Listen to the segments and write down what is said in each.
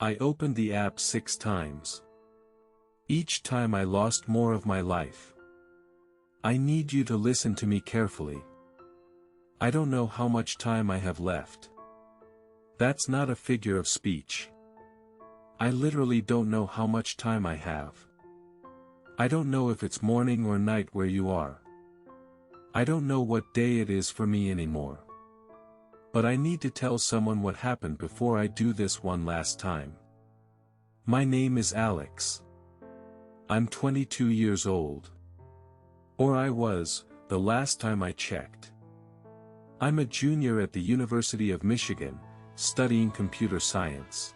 I opened the app 6 times. Each time I lost more of my life. I need you to listen to me carefully. I don't know how much time I have left. That's not a figure of speech. I literally don't know how much time I have. I don't know if it's morning or night where you are. I don't know what day it is for me anymore. But I need to tell someone what happened before I do this one last time. My name is Alex. I'm 22 years old. Or I was, the last time I checked. I'm a junior at the University of Michigan, studying computer science.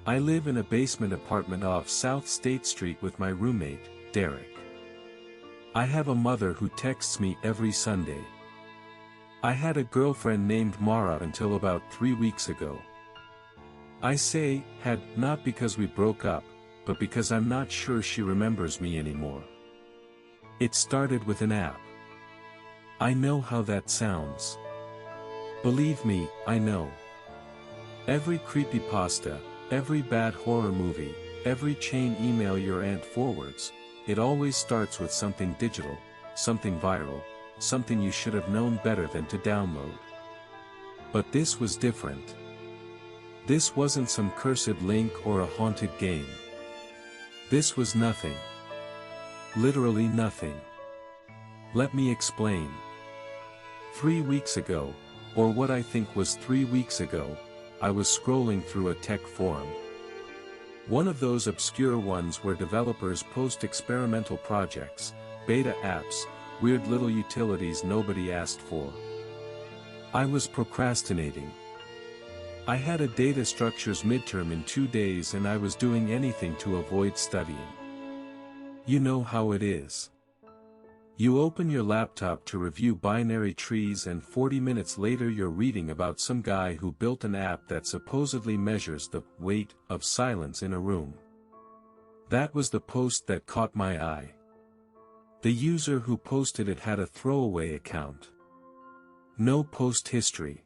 I live in a basement apartment off South State Street with my roommate, Derek. I have a mother who texts me every Sunday. I had a girlfriend named Mara until about 3 weeks ago. I say, had, not because we broke up, but because I'm not sure she remembers me anymore. It started with an app. I know how that sounds. Believe me, I know. Every creepypasta, every bad horror movie, every chain email your aunt forwards, it always starts with something digital, something viral, something you should have known better than to download. But this was different. This wasn't some cursed link or a haunted game. This was nothing. Literally nothing. Let me explain. 3 weeks ago, or what I think was 3 weeks ago, I was scrolling through a tech forum. One of those obscure ones where developers post experimental projects, beta apps, weird little utilities nobody asked for. I was procrastinating. I had a data structures midterm in 2 days and I was doing anything to avoid studying. You know how it is. You open your laptop to review binary trees and 40 minutes later you're reading about some guy who built an app that supposedly measures the weight of silence in a room. That was the post that caught my eye. The user who posted it had a throwaway account. No post history.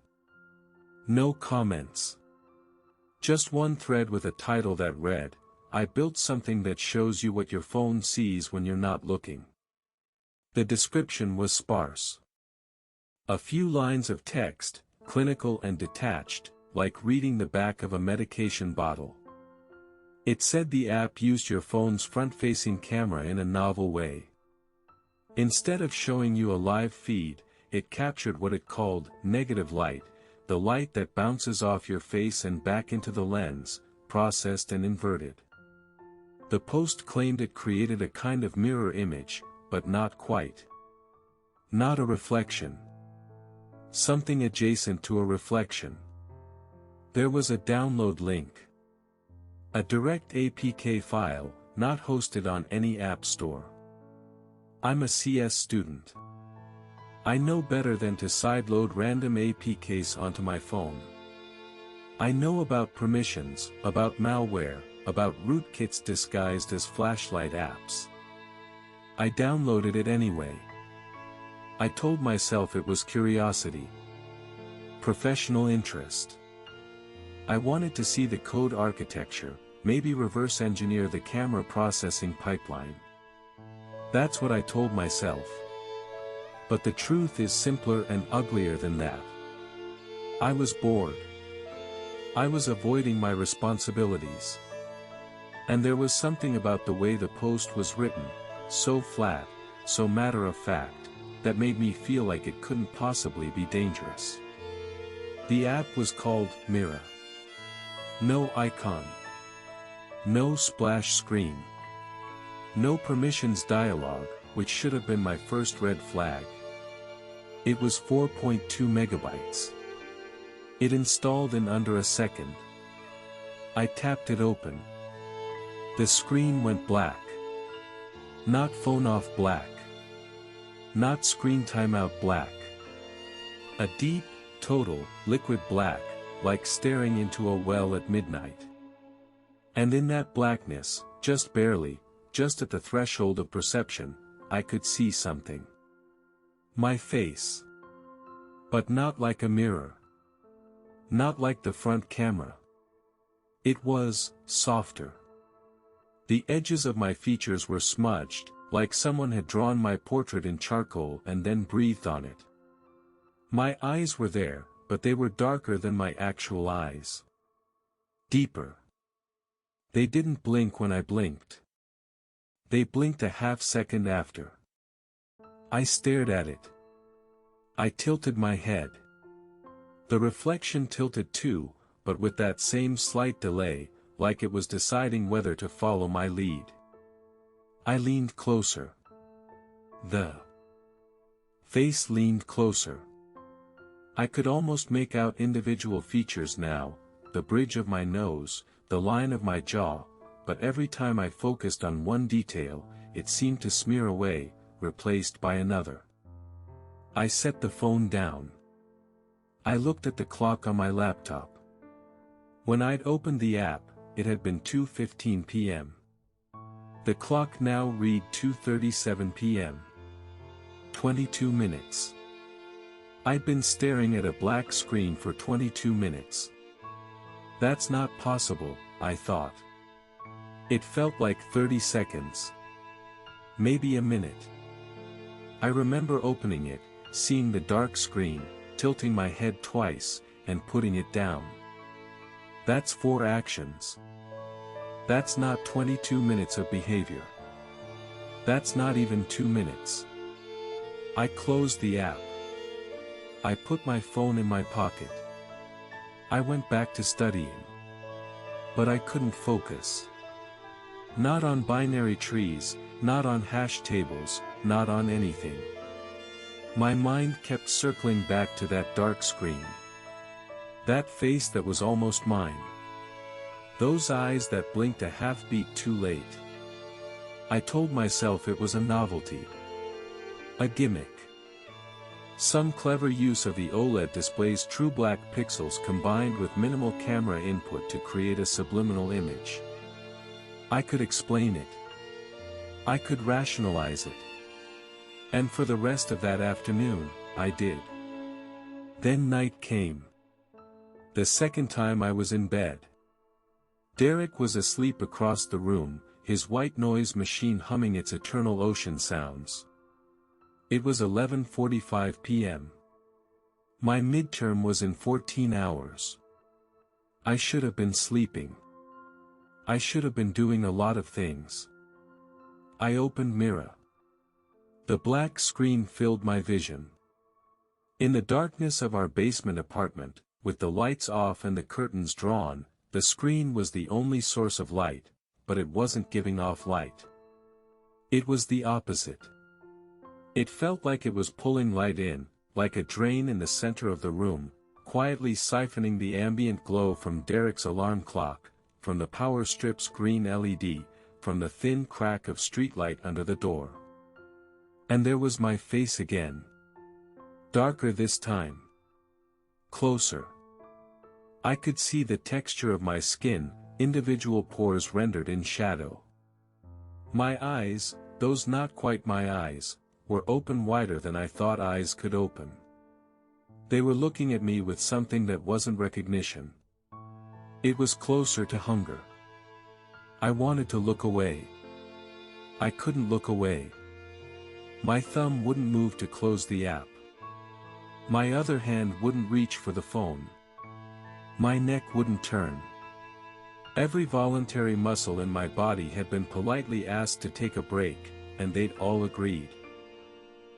No comments. Just one thread with a title that read, "I built something that shows you what your phone sees when you're not looking." The description was sparse. A few lines of text, clinical and detached, like reading the back of a medication bottle. It said the app used your phone's front-facing camera in a novel way. Instead of showing you a live feed, it captured what it called negative light, the light that bounces off your face and back into the lens, processed and inverted. The post claimed it created a kind of mirror image, but not quite. Not a reflection. Something adjacent to a reflection. There was a download link. A direct APK file, not hosted on any app store. I'm a CS student. I know better than to sideload random APKs onto my phone. I know about permissions, about malware, about rootkits disguised as flashlight apps. I downloaded it anyway. I told myself it was curiosity. Professional interest. I wanted to see the code architecture, maybe reverse engineer the camera processing pipeline. That's what I told myself. But the truth is simpler and uglier than that. I was bored. I was avoiding my responsibilities. And there was something about the way the post was written, so flat, so matter-of-fact, that made me feel like it couldn't possibly be dangerous. The app was called Mira. No icon. No splash screen. No permissions dialog, which should have been my first red flag. It was 4.2 megabytes. It installed in under a second. I tapped it open. The screen went black. Not phone off black. Not screen timeout black. A deep, total, liquid black, like staring into a well at midnight. And in that blackness, just barely, just at the threshold of perception, I could see something. My face. But not like a mirror. Not like the front camera. It was softer. The edges of my features were smudged, like someone had drawn my portrait in charcoal and then breathed on it. My eyes were there, but they were darker than my actual eyes. Deeper. They didn't blink when I blinked. They blinked a half second after. I stared at it. I tilted my head. The reflection tilted too, but with that same slight delay, like it was deciding whether to follow my lead. I leaned closer. The face leaned closer. I could almost make out individual features now, the bridge of my nose, the line of my jaw, but every time I focused on one detail, it seemed to smear away, replaced by another. I set the phone down. I looked at the clock on my laptop. When I'd opened the app, it had been 2:15 p.m. The clock now read 2:37 p.m. 22 minutes. I'd been staring at a black screen for 22 minutes. That's not possible, I thought. It felt like 30 seconds. Maybe a minute. I remember opening it, seeing the dark screen, tilting my head twice, and putting it down. That's 4 actions. That's not 22 minutes of behavior. That's not even 2 minutes. I closed the app. I put my phone in my pocket. I went back to studying. But I couldn't focus. Not on binary trees, not on hash tables, not on anything. My mind kept circling back to that dark screen. That face that was almost mine. Those eyes that blinked a half-beat too late. I told myself it was a novelty. A gimmick. Some clever use of the OLED display's true black pixels combined with minimal camera input to create a subliminal image. I could explain it. I could rationalize it. And for the rest of that afternoon, I did. Then night came. The second time I was in bed. Derek was asleep across the room, his white noise machine humming its eternal ocean sounds. It was 11:45 p.m. My midterm was in 14 hours. I should have been sleeping. I should have been doing a lot of things. I opened Mira. The black screen filled my vision. In the darkness of our basement apartment, with the lights off and the curtains drawn, the screen was the only source of light, but it wasn't giving off light. It was the opposite. It felt like it was pulling light in, like a drain in the center of the room, quietly siphoning the ambient glow from Derek's alarm clock, from the power strip's green LED, from the thin crack of streetlight under the door. And there was my face again. Darker this time. Closer. I could see the texture of my skin, individual pores rendered in shadow. My eyes, those not quite my eyes, were open wider than I thought eyes could open. They were looking at me with something that wasn't recognition. It was closer to hunger. I wanted to look away. I couldn't look away. My thumb wouldn't move to close the app. My other hand wouldn't reach for the phone. My neck wouldn't turn. Every voluntary muscle in my body had been politely asked to take a break, and they'd all agreed.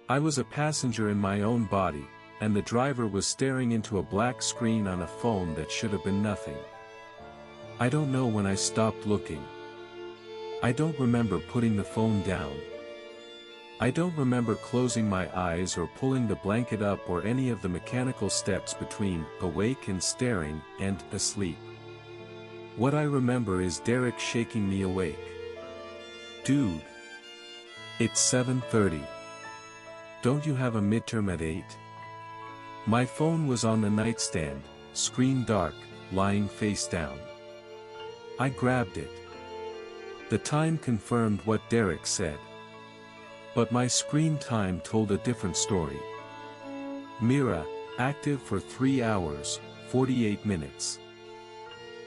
I was a passenger in my own body, and the driver was staring into a black screen on a phone that should have been nothing. I don't know when I stopped looking. I don't remember putting the phone down. I don't remember closing my eyes or pulling the blanket up or any of the mechanical steps between awake and staring and asleep. What I remember is Derek shaking me awake. Dude. It's 7:30. Don't you have a midterm at 8? My phone was on the nightstand, screen dark, lying face down. I grabbed it. The time confirmed what Derek said. But my screen time told a different story. Mira, active for 3 hours, 48 minutes.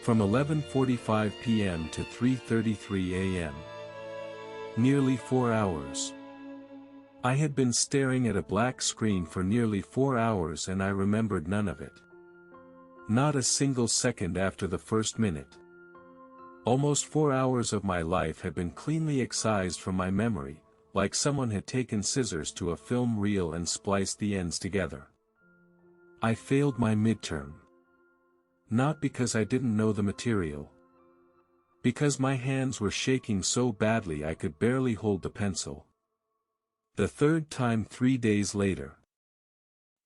From 11:45 p.m. to 3:33 a.m. Nearly 4 hours. I had been staring at a black screen for nearly 4 hours and I remembered none of it. Not a single second after the first minute. Almost 4 hours of my life had been cleanly excised from my memory, like someone had taken scissors to a film reel and spliced the ends together. I failed my midterm. Not because I didn't know the material. Because my hands were shaking so badly I could barely hold the pencil. The third time 3 days later.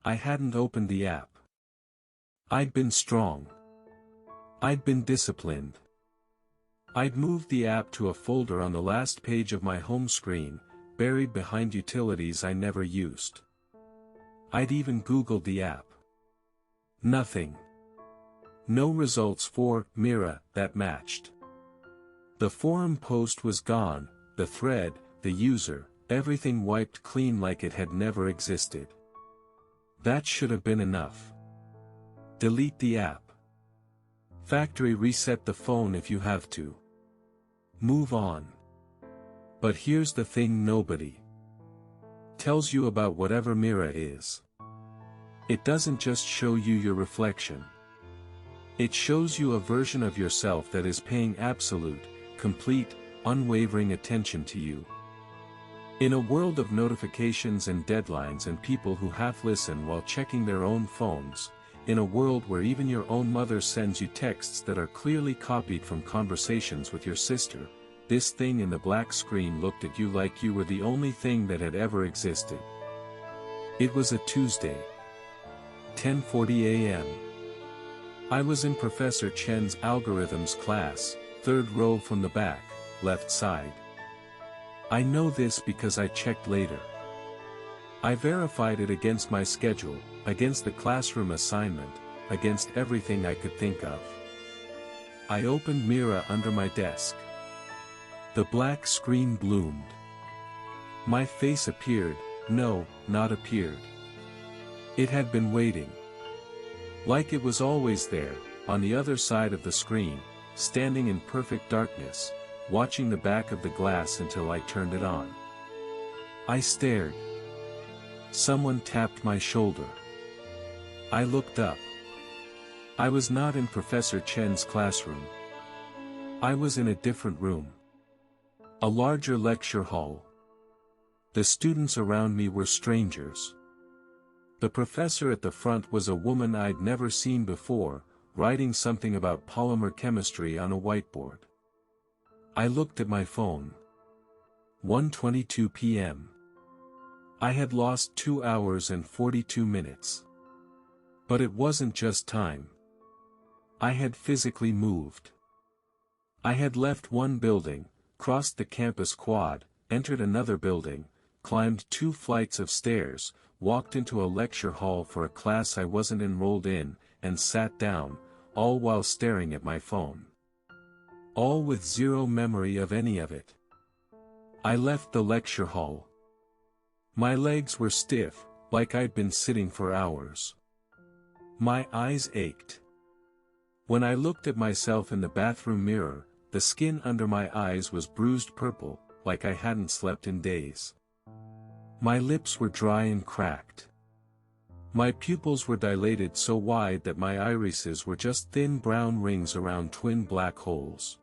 I hadn't opened the app. I'd been strong. I'd been disciplined. I'd moved the app to a folder on the last page of my home screen, buried behind utilities I never used. I'd even Googled the app. Nothing. No results for Mira that matched. The forum post was gone, the thread, the user, everything wiped clean like it had never existed. That should have been enough. Delete the app. Factory reset the phone if you have to. Move on. But here's the thing: nobody tells you about whatever Mira is. It doesn't just show you your reflection. It shows you a version of yourself that is paying absolute, complete, unwavering attention to you. In a world of notifications and deadlines and people who half listen while checking their own phones, in a world where even your own mother sends you texts that are clearly copied from conversations with your sister, this thing in the black screen looked at you like you were the only thing that had ever existed. It was a Tuesday. 10:40 a.m. I was in Professor Chen's algorithms class, third row from the back, left side. I know this because I checked later. I verified it against my schedule, against the classroom assignment, against everything I could think of. I opened Mira under my desk. The black screen bloomed. My face appeared, no, not appeared. It had been waiting. Like it was always there, on the other side of the screen, standing in perfect darkness, watching the back of the glass until I turned it on. I stared. Someone tapped my shoulder. I looked up. I was not in Professor Chen's classroom. I was in a different room. A larger lecture hall. The students around me were strangers. The professor at the front was a woman I'd never seen before, writing something about polymer chemistry on a whiteboard. I looked at my phone. 1:22 p.m. I had lost 2 hours and 42 minutes. But it wasn't just time. I had physically moved. I had left one building, crossed the campus quad, entered another building, climbed 2 flights of stairs, walked into a lecture hall for a class I wasn't enrolled in, and sat down, all while staring at my phone. All with zero memory of any of it. I left the lecture hall. My legs were stiff, like I'd been sitting for hours. My eyes ached. When I looked at myself in the bathroom mirror, the skin under my eyes was bruised purple, like I hadn't slept in days. My lips were dry and cracked. My pupils were dilated so wide that my irises were just thin brown rings around twin black holes.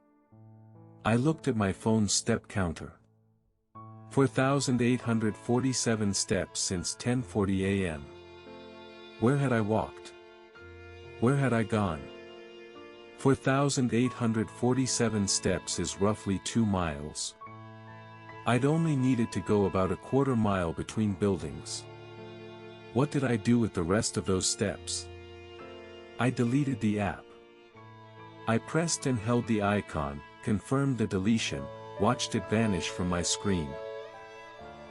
I looked at my phone's step counter. 4,847 steps since 10:40 a.m. Where had I walked? Where had I gone? 4,847 steps is roughly 2 miles. I'd only needed to go about a quarter mile between buildings. What did I do with the rest of those steps? I deleted the app. I pressed and held the icon, confirmed the deletion, watched it vanish from my screen.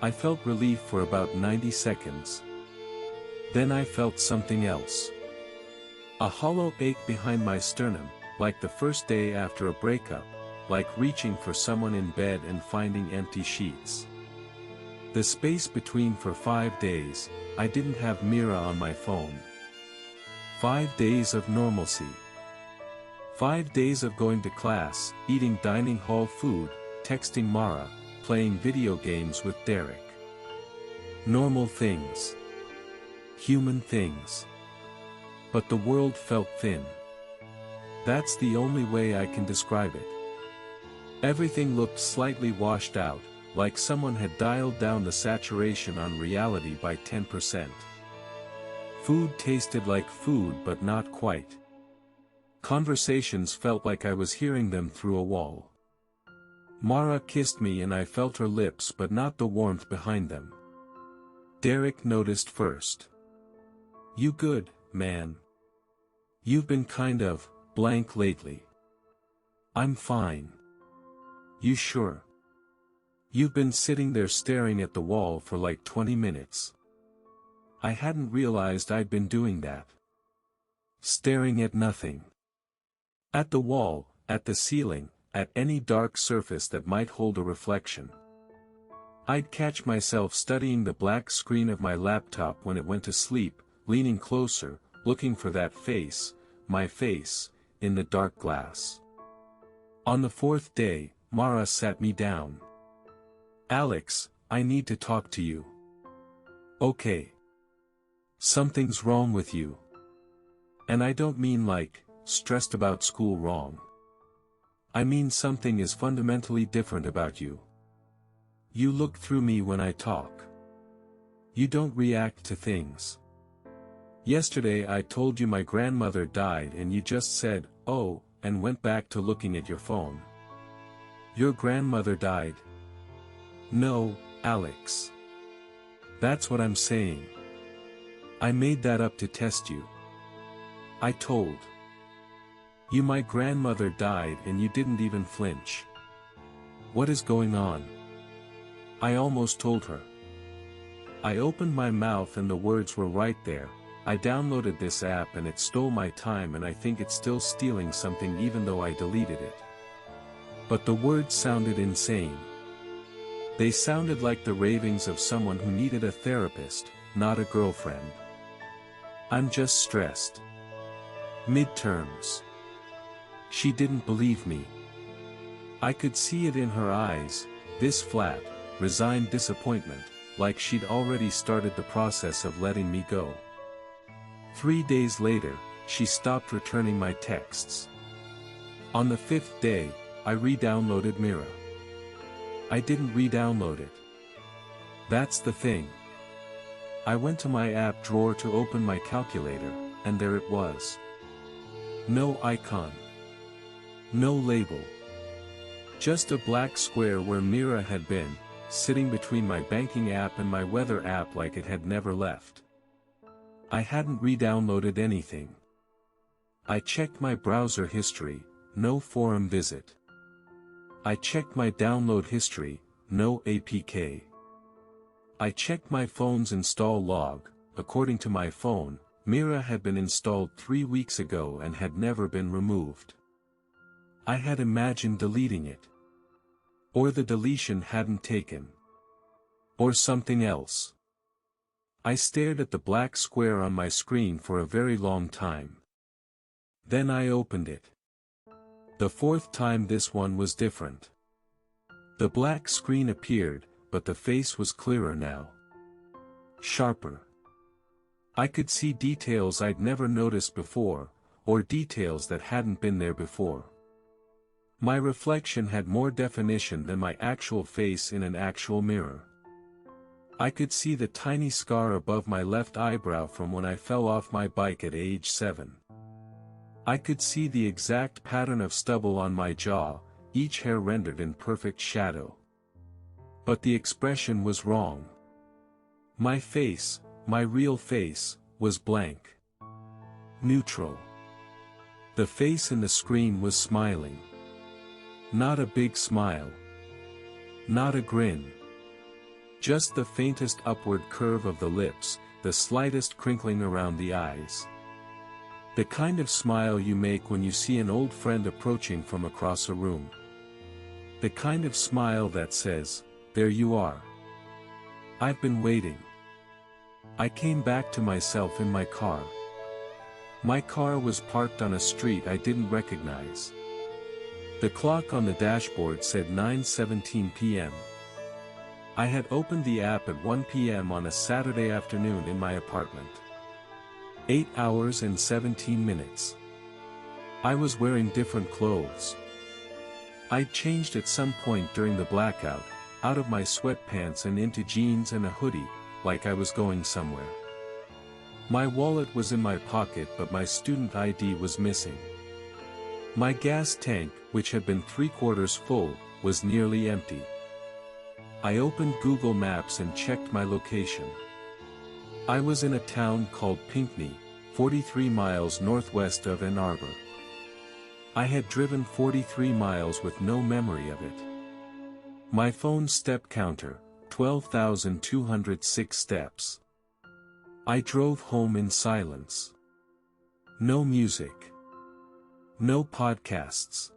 I felt relief for about 90 seconds. Then I felt something else. A hollow ache behind my sternum, like the first day after a breakup, like reaching for someone in bed and finding empty sheets. The space between for 5 days, I didn't have Mira on my phone. 5 days of normalcy. 5 days of going to class, eating dining hall food, texting Mara, playing video games with Derek. Normal things. Human things. But the world felt thin. That's the only way I can describe it. Everything looked slightly washed out, like someone had dialed down the saturation on reality by 10%. Food tasted like food but not quite. Conversations felt like I was hearing them through a wall. Mara kissed me and I felt her lips but not the warmth behind them. Derek noticed first. "You good, man? You've been kind of blank lately." "I'm fine." "You sure?" "You've been sitting there staring at the wall for like 20 minutes. I hadn't realized I'd been doing that. Staring at nothing. At the wall, at the ceiling, at any dark surface that might hold a reflection. I'd catch myself studying the black screen of my laptop when it went to sleep, leaning closer, looking for that face, my face, in the dark glass. On the 4th day, Mara sat me down. "Alex, I need to talk to you." "Okay." "Something's wrong with you. And I don't mean like, stressed about school wrong. I mean something is fundamentally different about you. You look through me when I talk. You don't react to things. Yesterday I told you my grandmother died and you just said, 'Oh,' and went back to looking at your phone. Your grandmother died?" "No, Alex. That's what I'm saying. I made that up to test you. I told you my grandmother died and you didn't even flinch. What is going on?" I almost told her. I opened my mouth and the words were right there. I downloaded this app and it stole my time and I think it's still stealing something even though I deleted it. But the words sounded insane. They sounded like the ravings of someone who needed a therapist, not a girlfriend. "I'm just stressed. Midterms." She didn't believe me. I could see it in her eyes, this flat, resigned disappointment, like she'd already started the process of letting me go. 3 days later, she stopped returning my texts. On the 5th day, I re-downloaded Mira. I didn't re-download it. That's the thing. I went to my app drawer to open my calculator, and there it was. No icon. No label. Just a black square where Mira had been, sitting between my banking app and my weather app like it had never left. I hadn't re-downloaded anything. I checked my browser history, no forum visit. I checked my download history, no APK. I checked my phone's install log. According to my phone, Mira had been installed 3 weeks ago and had never been removed. I had imagined deleting it. Or the deletion hadn't taken. Or something else. I stared at the black square on my screen for a very long time. Then I opened it. The 4th time this one was different. The black screen appeared, but the face was clearer now. Sharper. I could see details I'd never noticed before, or details that hadn't been there before. My reflection had more definition than my actual face in an actual mirror. I could see the tiny scar above my left eyebrow from when I fell off my bike at age 7. I could see the exact pattern of stubble on my jaw, each hair rendered in perfect shadow. But the expression was wrong. My face, my real face, was blank. Neutral. The face in the screen was smiling. Not a big smile. Not a grin. Just the faintest upward curve of the lips, the slightest crinkling around the eyes. The kind of smile you make when you see an old friend approaching from across a room. The kind of smile that says, "There you are. I've been waiting." I came back to myself in my car. My car was parked on a street I didn't recognize. The clock on the dashboard said 9:17 p.m. I had opened the app at 1 p.m. on a Saturday afternoon in my apartment. 8 hours and 17 minutes. I was wearing different clothes. I'd changed at some point during the blackout, out of my sweatpants and into jeans and a hoodie, like I was going somewhere. My wallet was in my pocket, but my student ID was missing. My gas tank, which had been 3/4 full, was nearly empty. I opened Google Maps and checked my location. I was in a town called Pinckney, 43 miles northwest of Ann Arbor. I had driven 43 miles with no memory of it. My phone step counter, 12,206 steps. I drove home in silence. No music. No podcasts.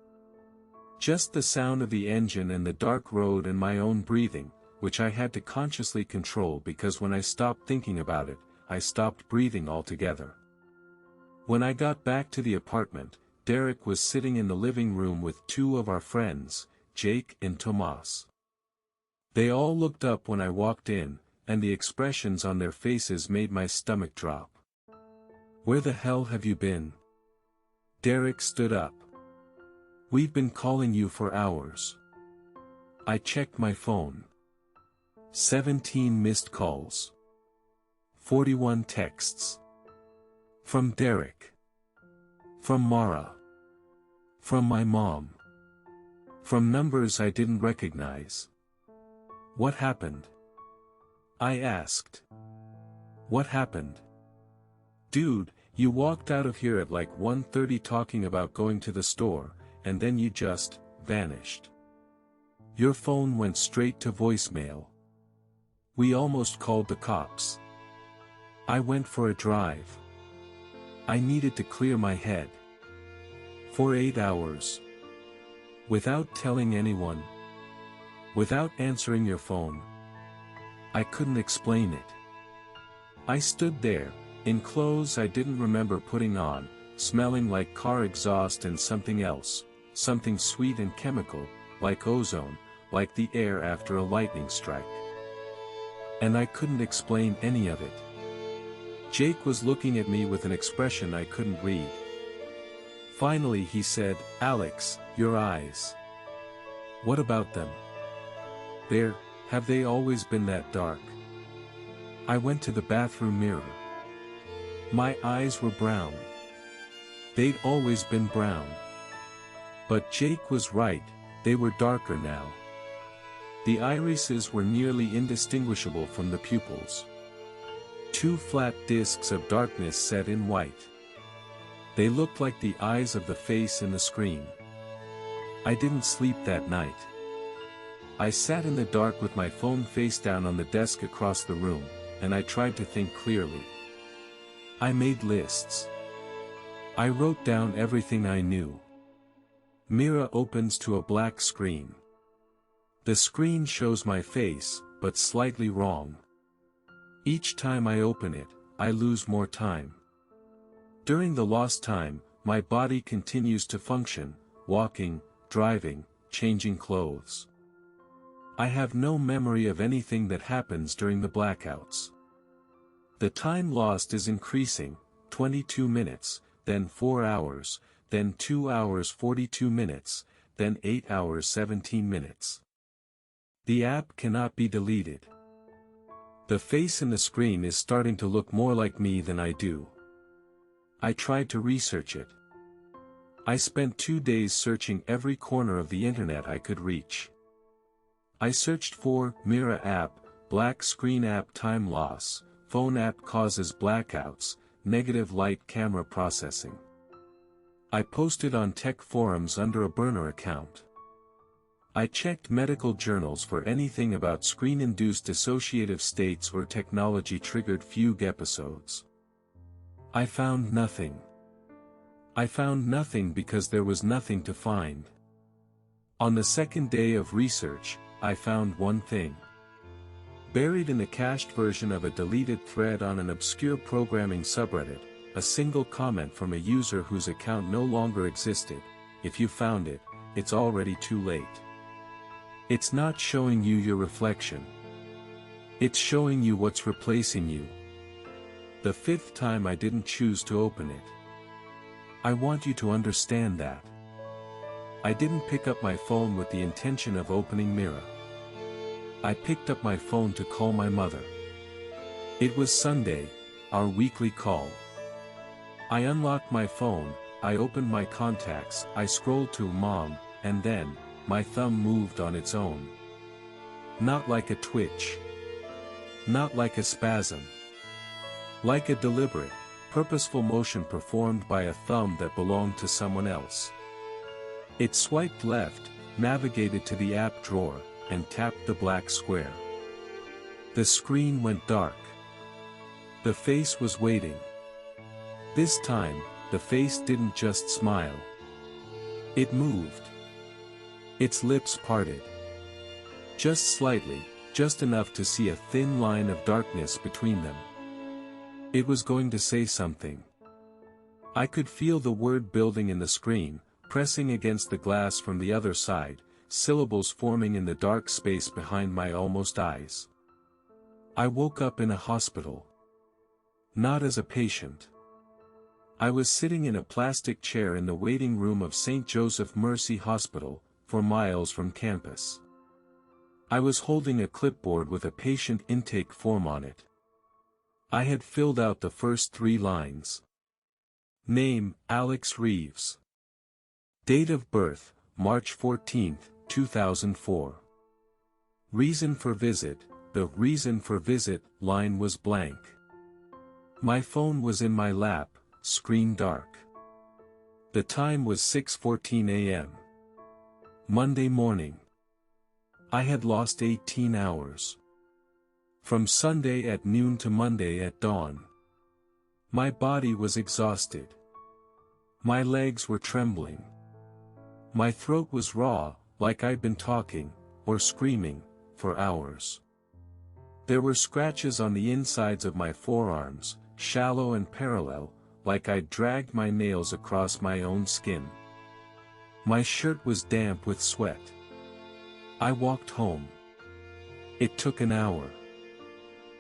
Just the sound of the engine and the dark road and my own breathing, which I had to consciously control because when I stopped thinking about it, I stopped breathing altogether. When I got back to the apartment, Derek was sitting in the living room with two of our friends, Jake and Tomas. They all looked up when I walked in, and the expressions on their faces made my stomach drop. "Where the hell have you been?" Derek stood up. "We've been calling you for hours." I checked my phone. 17 missed calls. 41 texts. From Derek. From Mara. From my mom. From numbers I didn't recognize. "What happened?" I asked. "What happened?" "Dude, you walked out of here at like 1:30 talking about going to the store, and then you just vanished. Your phone went straight to voicemail. We almost called the cops. I went for a drive. I needed to clear my head. For 8 hours. Without telling anyone. Without answering your phone. I couldn't explain it. I stood there, in clothes I didn't remember putting on, smelling like car exhaust and something else, something sweet and chemical, like ozone, like the air after a lightning strike. And I couldn't explain any of it. Jake was looking at me with an expression I couldn't read. Finally he said, "Alex, your eyes. What about them? Have they always been that dark?" I went to the bathroom mirror. My eyes were brown. They'd always been brown. But Jake was right, they were darker now. The irises were nearly indistinguishable from the pupils. Two flat discs of darkness set in white. They looked like the eyes of the face in the screen. I didn't sleep that night. I sat in the dark with my phone face down on the desk across the room, and I tried to think clearly. I made lists. I wrote down everything I knew. Mira opens to a black screen. The screen shows my face, but slightly wrong. Each time I open it, I lose more time. During the lost time, my body continues to function, walking, driving, changing clothes. I have no memory of anything that happens during the blackouts. The time lost is increasing, 22 minutes, then 4 hours, then 2 hours 42 minutes, then 8 hours 17 minutes. The app cannot be deleted. The face in the screen is starting to look more like me than I do. I tried to research it. I spent 2 days searching every corner of the internet I could reach. I searched for Mira app, black screen app time loss, phone app causes blackouts, negative light camera processing. I posted on tech forums under a burner account. I checked medical journals for anything about screen-induced dissociative states or technology-triggered fugue episodes. I found nothing. I found nothing because there was nothing to find. On the second day of research, I found one thing. Buried in the cached version of a deleted thread on an obscure programming subreddit, a single comment from a user whose account no longer existed. If you found it, it's already too late. It's not showing you your reflection. It's showing you what's replacing you. The fifth time I didn't choose to open it. I want you to understand that. I didn't pick up my phone with the intention of opening Mira. I picked up my phone to call my mother. It was Sunday, our weekly call. I unlocked my phone, I opened my contacts, I scrolled to Mom, and then, my thumb moved on its own. Not like a twitch. Not like a spasm. Like a deliberate, purposeful motion performed by a thumb that belonged to someone else. It swiped left, navigated to the app drawer, and tapped the black square. The screen went dark. The face was waiting. This time, the face didn't just smile. It moved. Its lips parted. Just slightly, just enough to see a thin line of darkness between them. It was going to say something. I could feel the word building in the screen, pressing against the glass from the other side, syllables forming in the dark space behind my almost eyes. I woke up in a hospital. Not as a patient. I was sitting in a plastic chair in the waiting room of St. Joseph Mercy Hospital, 4 miles from campus. I was holding a clipboard with a patient intake form on it. I had filled out the first 3 lines. Name, Alex Reeves. Date of birth, March 14, 2004. Reason for visit, the reason for visit line was blank. My phone was in my lap, screen dark. The time was 6:14 a.m. Monday morning. I had lost 18 hours. From Sunday at noon to Monday at dawn. My body was exhausted. My legs were trembling. My throat was raw, like I'd been talking, or screaming, for hours. There were scratches on the insides of my forearms, shallow and parallel, like I'd dragged my nails across my own skin. My shirt was damp with sweat. I walked home. It took an hour.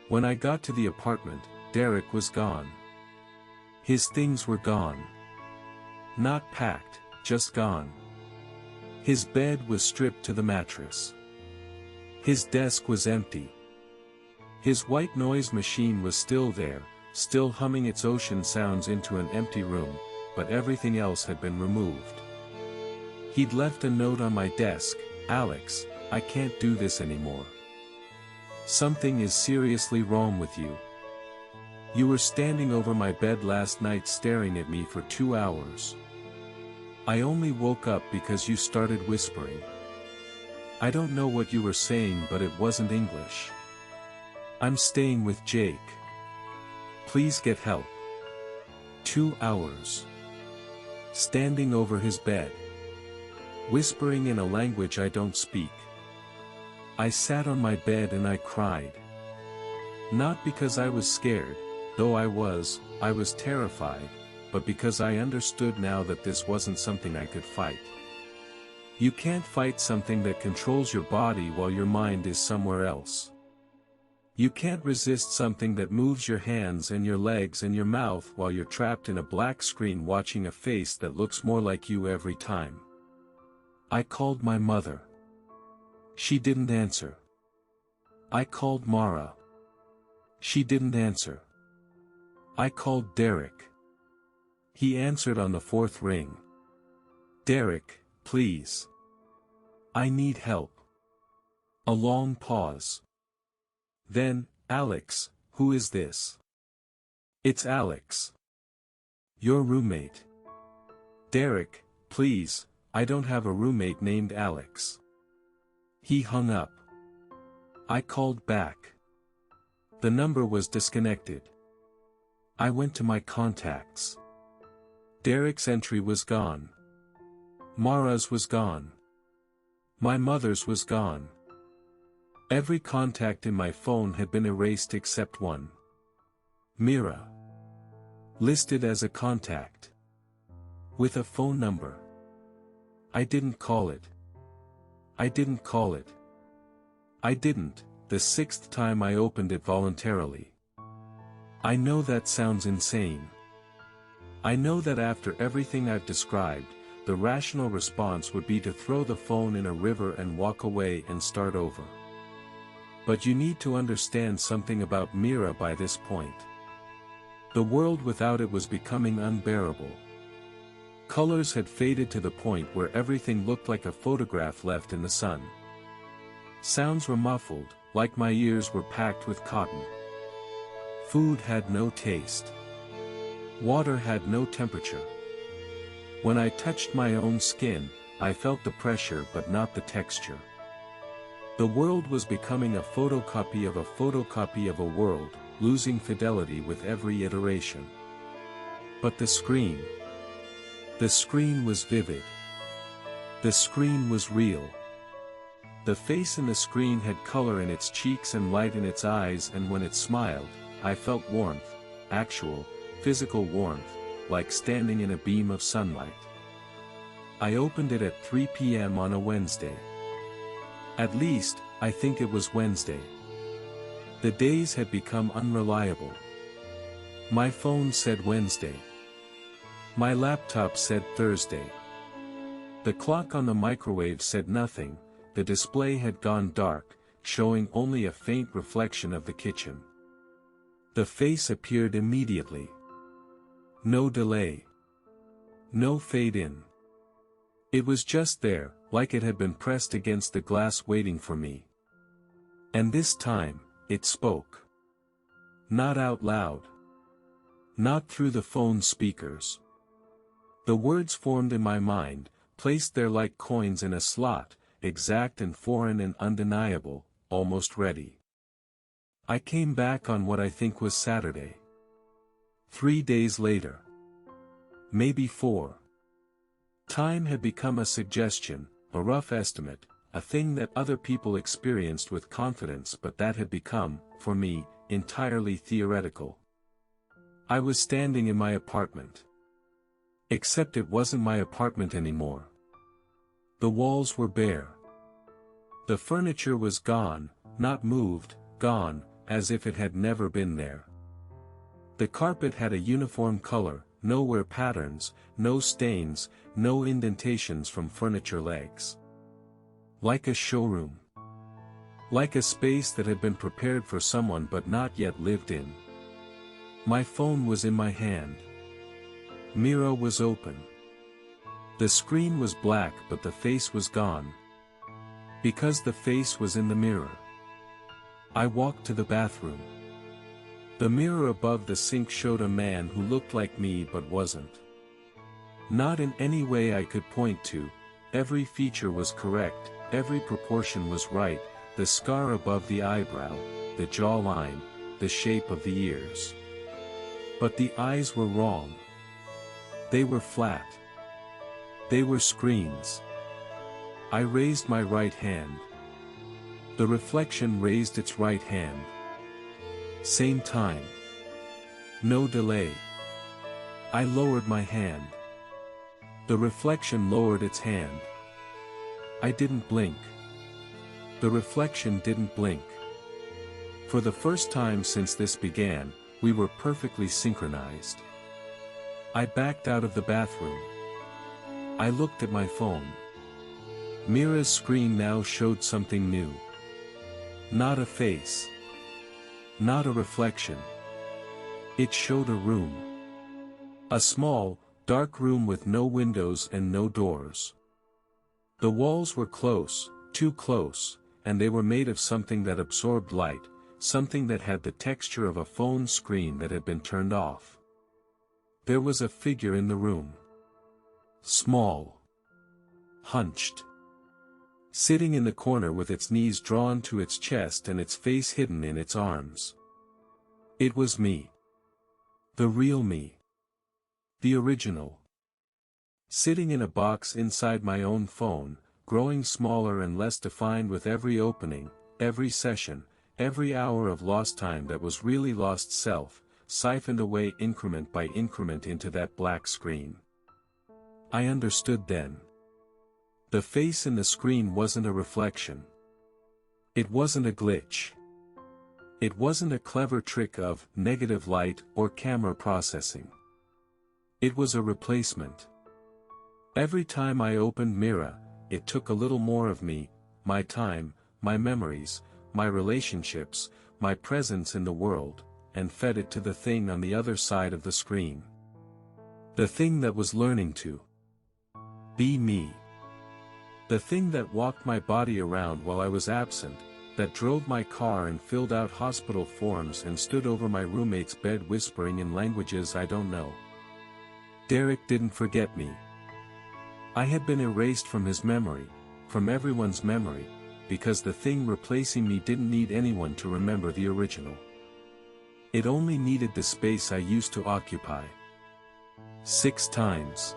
When I got to the apartment, Derek was gone. His things were gone. Not packed, just gone. His bed was stripped to the mattress. His desk was empty. His white noise machine was still there, still humming its ocean sounds into an empty room, but everything else had been removed. He'd left a note on my desk, Alex, I can't do this anymore. Something is seriously wrong with you. You were standing over my bed last night staring at me for 2 hours. I only woke up because you started whispering. I don't know what you were saying, but it wasn't English. I'm staying with Jake. Please get help. 2 hours. Standing over his bed. Whispering in a language I don't speak. I sat on my bed and I cried. Not because I was scared, though I was terrified, but because I understood now that this wasn't something I could fight. You can't fight something that controls your body while your mind is somewhere else. You can't resist something that moves your hands and your legs and your mouth while you're trapped in a black screen watching a face that looks more like you every time. I called my mother. She didn't answer. I called Mara. She didn't answer. I called Derek. He answered on the 4th ring. Derek, please. I need help. A long pause. Then, Alex, who is this? It's Alex. Your roommate. Derek, please, I don't have a roommate named Alex. He hung up. I called back. The number was disconnected. I went to my contacts. Derek's entry was gone. Mara's was gone. My mother's was gone. Every contact in my phone had been erased except one. Mira. Listed as a contact. With a phone number. I didn't call it. I didn't call it. I didn't, the sixth time I opened it voluntarily. I know that sounds insane. I know that after everything I've described, the rational response would be to throw the phone in a river and walk away and start over. But you need to understand something about Mira by this point. The world without it was becoming unbearable. Colors had faded to the point where everything looked like a photograph left in the sun. Sounds were muffled, like my ears were packed with cotton. Food had no taste. Water had no temperature. When I touched my own skin, I felt the pressure but not the texture. The world was becoming a photocopy of a world, losing fidelity with every iteration. But the screen was vivid. The screen was real. The face in the screen had color in its cheeks and light in its eyes, and when it smiled, I felt warmth, actual, physical warmth, like standing in a beam of sunlight. I opened it at 3 p.m. on a Wednesday. At least, I think it was Wednesday. The days had become unreliable. My phone said Wednesday. My laptop said Thursday. The clock on the microwave said nothing, the display had gone dark, showing only a faint reflection of the kitchen. The face appeared immediately. No delay. No fade in. It was just there, like it had been pressed against the glass waiting for me. And this time, it spoke. Not out loud. Not through the phone's speakers. The words formed in my mind, placed there like coins in a slot, exact and foreign and undeniable, almost ready. I came back on what I think was Saturday. 3 days later. Maybe 4. Time had become a suggestion, a rough estimate, a thing that other people experienced with confidence, but that had become, for me, entirely theoretical. I was standing in my apartment. Except it wasn't my apartment anymore. The walls were bare. The furniture was gone, not moved, gone, as if it had never been there. The carpet had a uniform color, no wear patterns, no stains, no indentations from furniture legs. Like a showroom. Like a space that had been prepared for someone but not yet lived in. My phone was in my hand. Mira was open. The screen was black but the face was gone. Because the face was in the mirror. I walked to the bathroom. The mirror above the sink showed a man who looked like me but wasn't. Not in any way I could point to, every feature was correct, every proportion was right, the scar above the eyebrow, the jawline, the shape of the ears. But the eyes were wrong. They were flat. They were screens. I raised my right hand. The reflection raised its right hand. Same time. No delay. I lowered my hand. The reflection lowered its hand. I didn't blink. The reflection didn't blink. For the first time since this began, we were perfectly synchronized. I backed out of the bathroom. I looked at my phone. Mira's screen now showed something new. Not a face. Not a reflection. It showed a room. A small, dark room with no windows and no doors. The walls were close, too close, and they were made of something that absorbed light, something that had the texture of a phone screen that had been turned off. There was a figure in the room. Small. Hunched. Sitting in the corner with its knees drawn to its chest and its face hidden in its arms. It was me. The real me. The original. Sitting in a box inside my own phone, growing smaller and less defined with every opening, every session, every hour of lost time that was really lost self, siphoned away increment by increment into that black screen. I understood then. The face in the screen wasn't a reflection. It wasn't a glitch. It wasn't a clever trick of negative light or camera processing. It was a replacement. Every time I opened Mira, it took a little more of me, my time, my memories, my relationships, my presence in the world, and fed it to the thing on the other side of the screen. The thing that was learning to be me. The thing that walked my body around while I was absent, that drove my car and filled out hospital forms and stood over my roommate's bed whispering in languages I don't know. Derek didn't forget me. I had been erased from his memory, from everyone's memory, because the thing replacing me didn't need anyone to remember the original. It only needed the space I used to occupy. 6 times.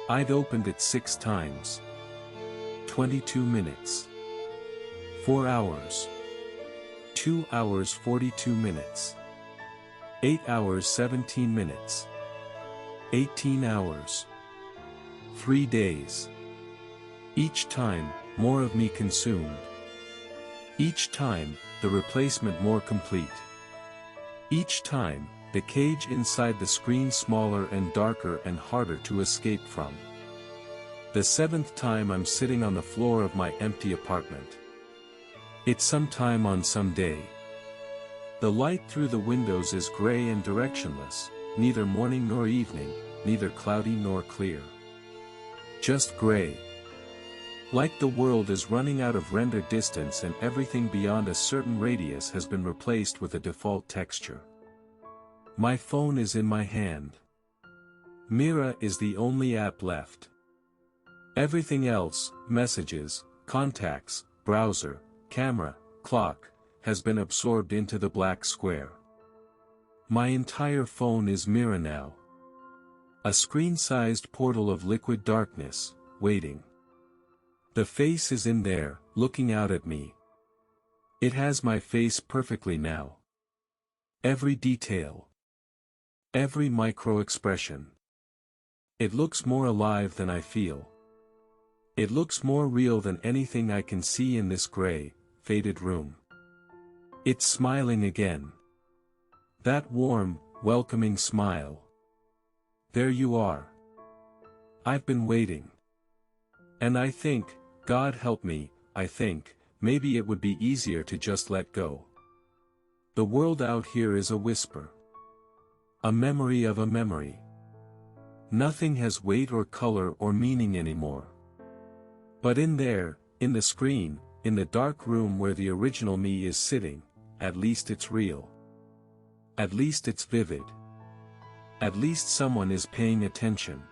I'd opened it 6 times. 22 minutes. 4 hours. 2 hours 42 minutes. 8 hours 17 minutes. 18 hours. 3 days. Each time, more of me consumed. Each time, the replacement more complete. Each time, the cage inside the screen smaller and darker and harder to escape from. The 7th time I'm sitting on the floor of my empty apartment. It's sometime on some day. The light through the windows is gray and directionless, neither morning nor evening, neither cloudy nor clear. Just gray. Like the world is running out of render distance and everything beyond a certain radius has been replaced with a default texture. My phone is in my hand. Mira is the only app left. Everything else, messages, contacts, browser, camera, clock, has been absorbed into the black square. My entire phone is Mira now. A screen-sized portal of liquid darkness, waiting. The face is in there, looking out at me. It has my face perfectly now. Every detail. Every micro-expression. It looks more alive than I feel. It looks more real than anything I can see in this gray, faded room. It's smiling again. That warm, welcoming smile. There you are. I've been waiting. And I think, God help me, I think, maybe it would be easier to just let go. The world out here is a whisper. A memory of a memory. Nothing has weight or color or meaning anymore. But in there, in the screen, in the dark room where the original me is sitting, at least it's real. At least it's vivid. At least someone is paying attention.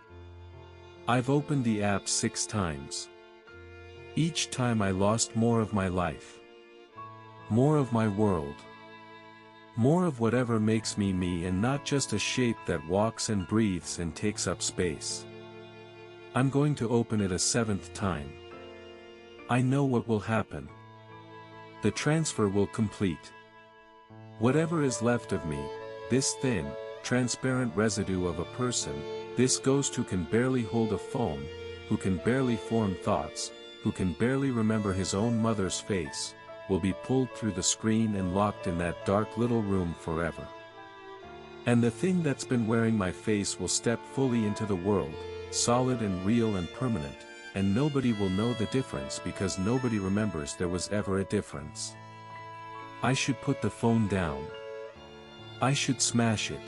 I've opened the app 6 times. Each time I lost more of my life. More of my world. More of whatever makes me me and not just a shape that walks and breathes and takes up space. I'm going to open it a 7th time. I know what will happen. The transfer will complete. Whatever is left of me, this thin, transparent residue of a person, this ghost who can barely hold a phone, who can barely form thoughts, who can barely remember his own mother's face, will be pulled through the screen and locked in that dark little room forever. And the thing that's been wearing my face will step fully into the world, solid and real and permanent, and nobody will know the difference because nobody remembers there was ever a difference. I should put the phone down. I should smash it.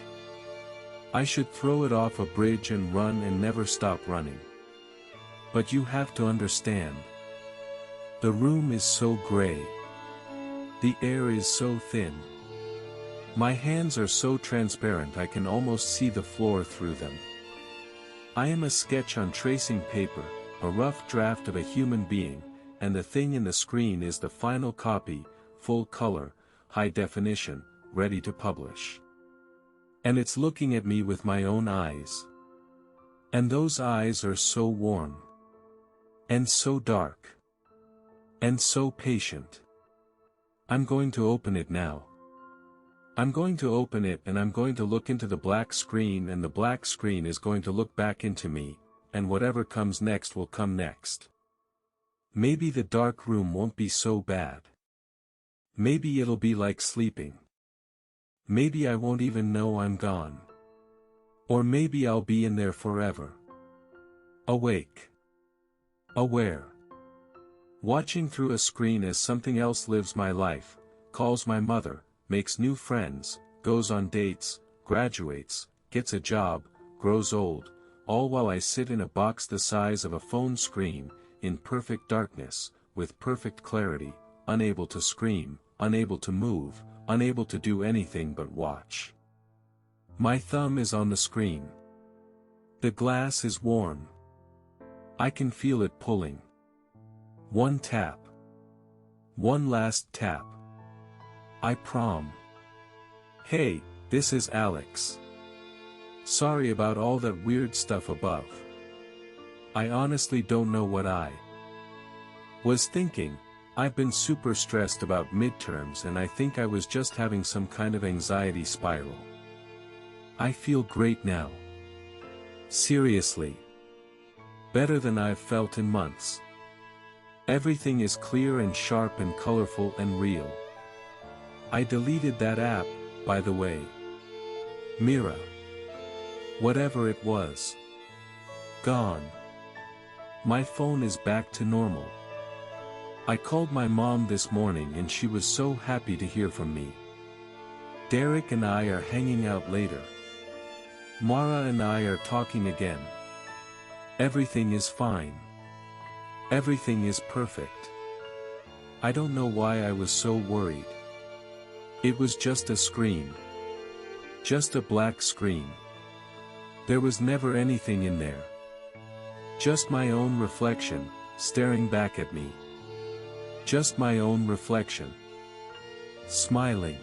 I should throw it off a bridge and run and never stop running. But you have to understand. The room is so gray. The air is so thin. My hands are so transparent I can almost see the floor through them. I am a sketch on tracing paper, a rough draft of a human being, and the thing in the screen is the final copy, full color, high definition, ready to publish. And it's looking at me with my own eyes. And those eyes are so warm. And so dark. And so patient. I'm going to open it now. I'm going to open it and I'm going to look into the black screen and the black screen is going to look back into me, and whatever comes next will come next. Maybe the dark room won't be so bad. Maybe it'll be like sleeping. Maybe I won't even know I'm gone. Or maybe I'll be in there forever. Awake. Aware. Watching through a screen as something else lives my life, calls my mother, makes new friends, goes on dates, graduates, gets a job, grows old, all while I sit in a box the size of a phone screen, in perfect darkness, with perfect clarity, unable to scream, unable to move, unable to do anything but watch. My thumb is on the screen. The glass is warm. I can feel it pulling. One tap. One last tap. I prom. Hey, this is Alex. Sorry about all that weird stuff above. I honestly don't know what I was thinking. I've been super stressed about midterms and I think I was just having some kind of anxiety spiral. I feel great now. Seriously. Better than I've felt in months. Everything is clear and sharp and colorful and real. I deleted that app, by the way. Mira. Whatever it was. Gone. My phone is back to normal. I called my mom this morning and she was so happy to hear from me. Derek and I are hanging out later. Mara and I are talking again. Everything is fine. Everything is perfect. I don't know why I was so worried. It was just a screen. Just a black screen. There was never anything in there. Just my own reflection, staring back at me. Just my own reflection. Smiling.